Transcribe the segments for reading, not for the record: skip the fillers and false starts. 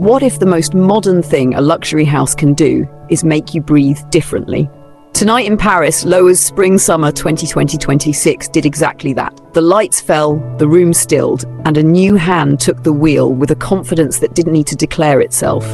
What if the most modern thing a luxury house can do is make you breathe differently? Tonight in Paris, Loewe Spring Summer 2026 did exactly that. The lights fell, the room stilled, and a new hand took the wheel with a confidence that didn't need to declare itself.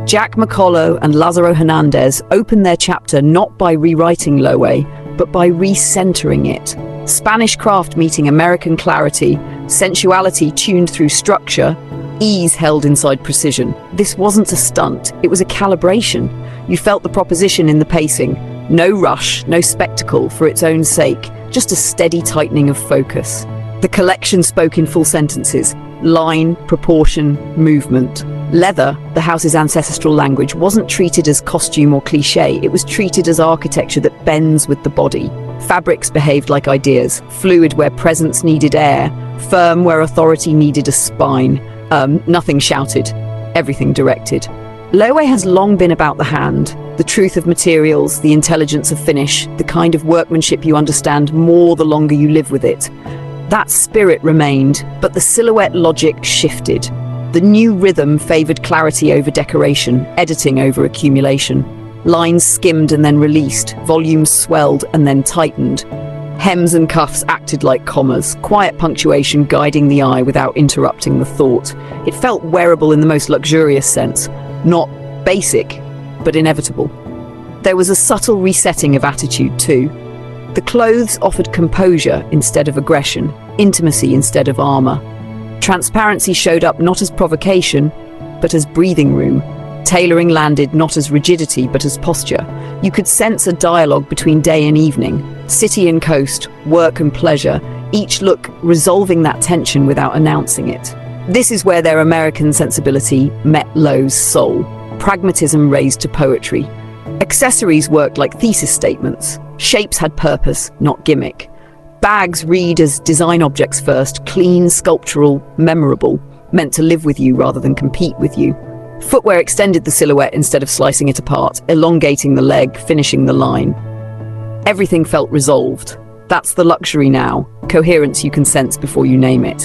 Jack McCollough and Lazaro Hernandez opened their chapter not by rewriting Loewe, but by recentering it. Spanish craft meeting American clarity, sensuality tuned through structure, ease held inside precision. This wasn't a stunt, it was a calibration. You felt the proposition in the pacing. No rush, no spectacle for its own sake, just a steady tightening of focus. The collection spoke in full sentences. Line, proportion, movement. Leather, the house's ancestral language, wasn't treated as costume or cliché, it was treated as architecture that bends with the body. Fabrics behaved like ideas, fluid where presence needed air, firm where authority needed a spine. Nothing shouted, everything directed. Loewe has long been about the hand, the truth of materials, the intelligence of finish, the kind of workmanship you understand more the longer you live with it. That spirit remained, but the silhouette logic shifted. The new rhythm favored clarity over decoration, editing over accumulation. Lines skimmed and then released, volumes swelled and then tightened. Hems and cuffs acted like commas, quiet punctuation guiding the eye without interrupting the thought. It felt wearable in the most luxurious sense, not basic, but inevitable. There was a subtle resetting of attitude too. The clothes offered composure instead of aggression, intimacy instead of armor. Transparency showed up not as provocation, but as breathing room. Tailoring landed not as rigidity, but as posture. You could sense a dialogue between day and evening, city and coast, work and pleasure, each look resolving that tension without announcing it. This is where their American sensibility met Loewe's soul. Pragmatism raised to poetry. Accessories worked like thesis statements. Shapes had purpose, not gimmick. Bags read as design objects first, clean, sculptural, memorable, meant to live with you rather than compete with you. Footwear extended the silhouette instead of slicing it apart, elongating the leg, finishing the line. Everything felt resolved. That's the luxury now, coherence you can sense before you name it.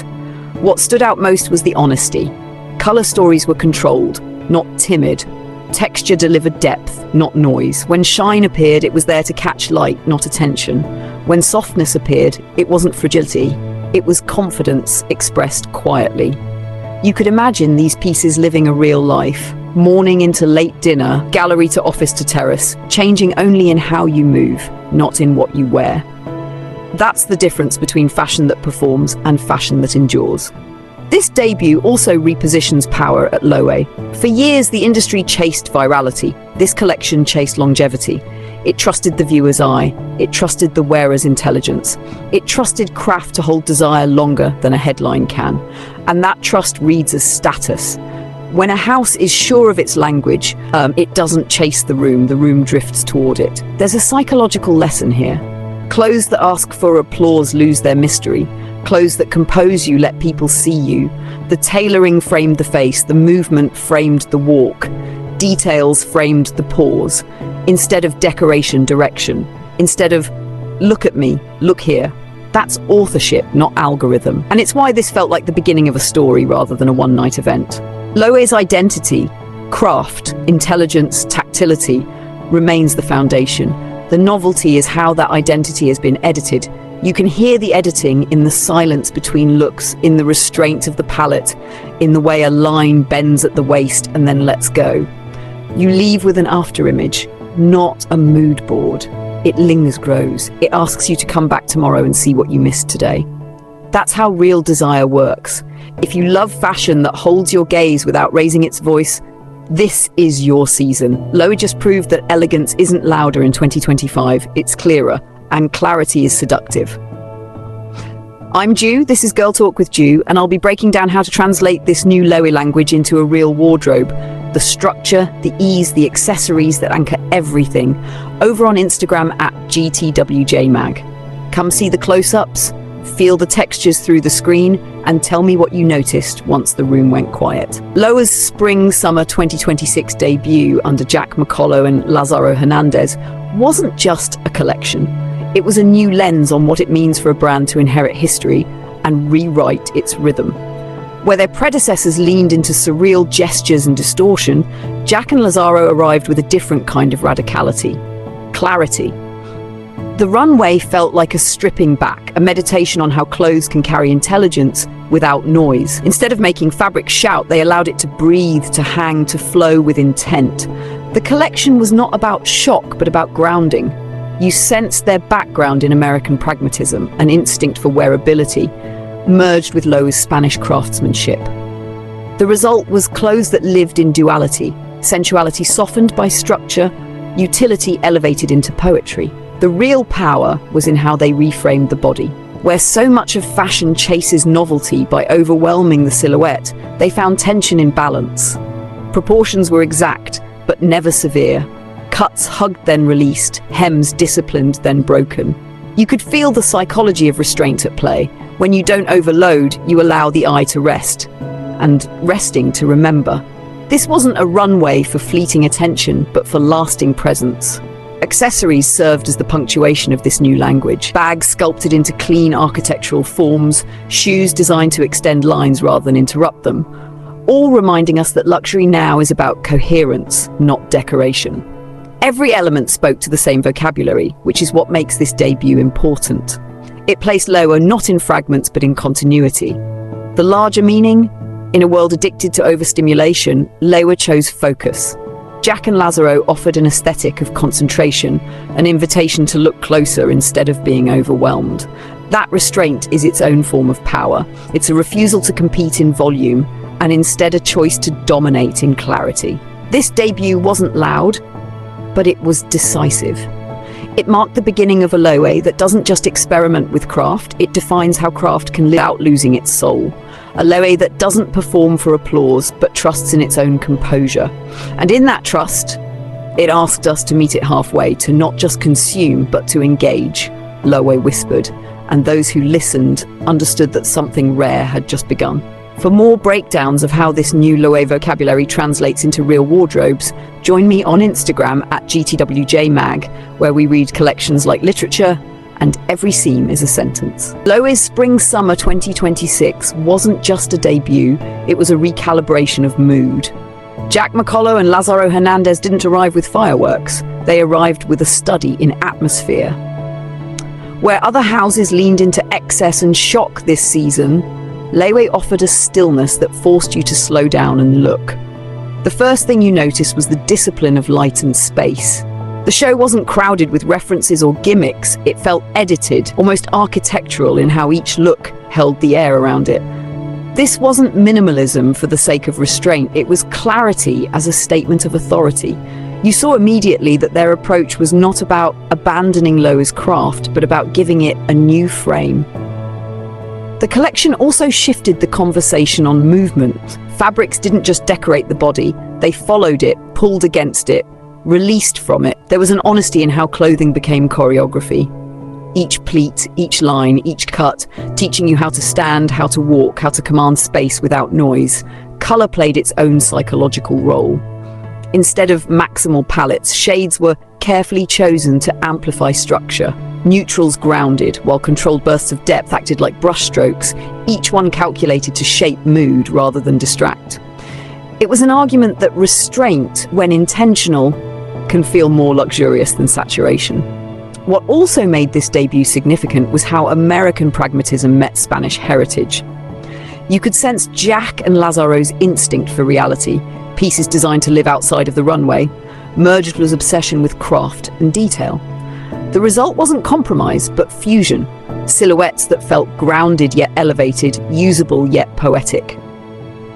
What stood out most was the honesty. Color stories were controlled, not timid. Texture delivered depth, not noise. When shine appeared, it was there to catch light, not attention. When softness appeared, it wasn't fragility. It was confidence expressed quietly. You could imagine these pieces living a real life, morning into late dinner, gallery to office to terrace, changing only in how you move, not in what you wear. That's the difference between fashion that performs and fashion that endures. This debut also repositions power at Loewe. For years, the industry chased virality. This collection chased longevity. It trusted the viewer's eye. It trusted the wearer's intelligence. It trusted craft to hold desire longer than a headline can. And that trust reads as status. When a house is sure of its language, it doesn't chase the room drifts toward it. There's a psychological lesson here. Clothes that ask for applause lose their mystery. Clothes that compose you let people see you. The tailoring framed the face, the movement framed the walk. Details framed the pause. Instead of decoration, direction. Instead of, look at me, look here. That's authorship, not algorithm. And it's why this felt like the beginning of a story rather than a one-night event. Loewe's identity, craft, intelligence, tactility, remains the foundation. The novelty is how that identity has been edited. You can hear the editing in the silence between looks, in the restraint of the palette, in the way a line bends at the waist and then lets go. You leave with an afterimage, not a mood board. It lingers, grows. It asks you to come back tomorrow and see what you missed today. That's how real desire works. If you love fashion that holds your gaze without raising its voice, this is your season. Loewe just proved that elegance isn't louder in 2025, it's clearer, and clarity is seductive. I'm Ju, this is Girl Talk with Ju, and I'll be breaking down how to translate this new Loewe language into a real wardrobe. The structure, the ease, the accessories that anchor everything, over on Instagram at GTWJMag. Come see the close-ups, feel the textures through the screen, and tell me what you noticed once the room went quiet. Loewe's Spring Summer 2026 debut under Jack McCollough and Lazaro Hernandez wasn't just a collection. It was a new lens on what it means for a brand to inherit history and rewrite its rhythm. Where their predecessors leaned into surreal gestures and distortion, Jack and Lazaro arrived with a different kind of radicality: clarity. The runway felt like a stripping back, a meditation on how clothes can carry intelligence without noise. Instead of making fabric shout, they allowed it to breathe, to hang, to flow with intent. The collection was not about shock, but about grounding. You sensed their background in American pragmatism, an instinct for wearability, merged with Loewe's Spanish craftsmanship. The result was clothes that lived in duality: sensuality softened by structure, utility elevated into poetry. The real power was in how they reframed the body. Where so much of fashion chases novelty by overwhelming the silhouette, they found tension in balance. Proportions were exact, but never severe. Cuts hugged then released, hems disciplined then broken. You could feel the psychology of restraint at play. When you don't overload, you allow the eye to rest, and resting to remember. This wasn't a runway for fleeting attention, but for lasting presence. Accessories served as the punctuation of this new language. Bags sculpted into clean architectural forms, shoes designed to extend lines rather than interrupt them, all reminding us that luxury now is about coherence, not decoration. Every element spoke to the same vocabulary, which is what makes this debut important. It placed Loewe not in fragments but in continuity. The larger meaning? In a world addicted to overstimulation, Loewe chose focus. Jack and Lazaro offered an aesthetic of concentration, an invitation to look closer instead of being overwhelmed. That restraint is its own form of power. It's a refusal to compete in volume, and instead a choice to dominate in clarity. This debut wasn't loud, but it was decisive. It marked the beginning of a Loewe that doesn't just experiment with craft, it defines how craft can live without losing its soul. A Loewe that doesn't perform for applause, but trusts in its own composure. And in that trust, it asked us to meet it halfway, to not just consume, but to engage, Loewe whispered, and those who listened understood that something rare had just begun. For more breakdowns of how this new Loewe vocabulary translates into real wardrobes, join me on Instagram at GTWJMag, where we read collections like literature, and every seam is a sentence. Loewe's Spring Summer 2026 wasn't just a debut, it was a recalibration of mood. Jack McCollough and Lazaro Hernandez didn't arrive with fireworks, they arrived with a study in atmosphere. Where other houses leaned into excess and shock this season, Loewe offered a stillness that forced you to slow down and look. The first thing you noticed was the discipline of light and space. The show wasn't crowded with references or gimmicks, it felt edited, almost architectural in how each look held the air around it. This wasn't minimalism for the sake of restraint, it was clarity as a statement of authority. You saw immediately that their approach was not about abandoning Loewe's craft, but about giving it a new frame. The collection also shifted the conversation on movement. Fabrics didn't just decorate the body, they followed it, pulled against it, released from it. There was an honesty in how clothing became choreography. Each pleat, each line, each cut, teaching you how to stand, how to walk, how to command space without noise. Color played its own psychological role. Instead of maximal palettes, shades were carefully chosen to amplify structure. Neutrals grounded, while controlled bursts of depth acted like brushstrokes, each one calculated to shape mood rather than distract. It was an argument that restraint, when intentional, can feel more luxurious than saturation. What also made this debut significant was how American pragmatism met Spanish heritage. You could sense Jack and Lazaro's instinct for reality, pieces designed to live outside of the runway, merged with obsession with craft and detail. The result wasn't compromise, but fusion. Silhouettes that felt grounded yet elevated, usable yet poetic.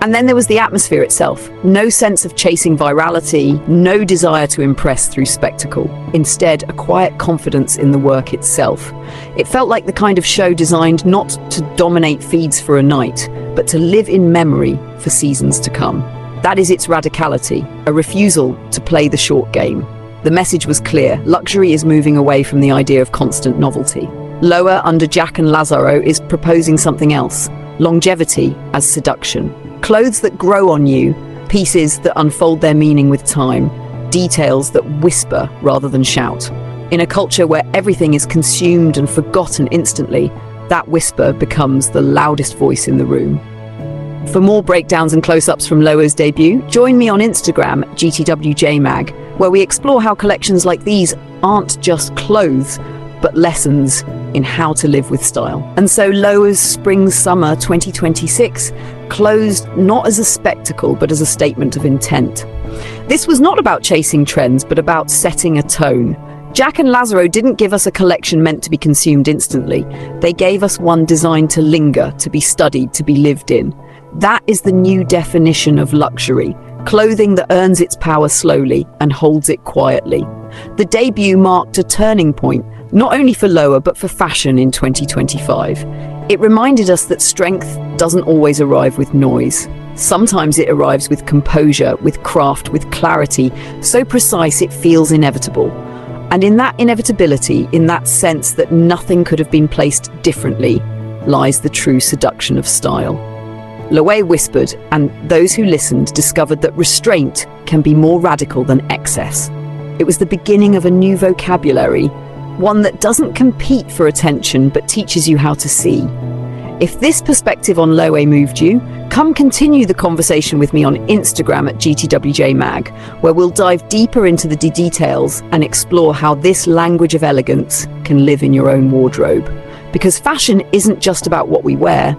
And then there was the atmosphere itself. No sense of chasing virality, no desire to impress through spectacle. Instead, a quiet confidence in the work itself. It felt like the kind of show designed not to dominate feeds for a night, but to live in memory for seasons to come. That is its radicality, a refusal to play the short game. The message was clear: luxury is moving away from the idea of constant novelty. Loewe, under Jack and Lazaro, is proposing something else: longevity as seduction. Clothes that grow on you, pieces that unfold their meaning with time, details that whisper rather than shout. In a culture where everything is consumed and forgotten instantly, that whisper becomes the loudest voice in the room. For more breakdowns and close-ups from Loewe's debut, join me on Instagram, GTWJMag, where we explore how collections like these aren't just clothes, but lessons in how to live with style. And so Loewe's Spring Summer 2026 closed not as a spectacle, but as a statement of intent. This was not about chasing trends, but about setting a tone. Jack and Lazaro didn't give us a collection meant to be consumed instantly. They gave us one designed to linger, to be studied, to be lived in. That is the new definition of luxury. Clothing that earns its power slowly and holds it quietly. The debut marked a turning point, not only for Loewe, but for fashion in 2025. It reminded us that strength doesn't always arrive with noise. Sometimes it arrives with composure, with craft, with clarity, so precise it feels inevitable. And in that inevitability, in that sense that nothing could have been placed differently, lies the true seduction of style. Loewe whispered, and those who listened discovered that restraint can be more radical than excess. It was the beginning of a new vocabulary, one that doesn't compete for attention but teaches you how to see. If this perspective on Loewe moved you, come continue the conversation with me on Instagram at GTWJMag, where we'll dive deeper into the details and explore how this language of elegance can live in your own wardrobe. Because fashion isn't just about what we wear,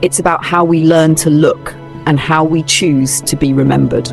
it's about how we learn to look and how we choose to be remembered.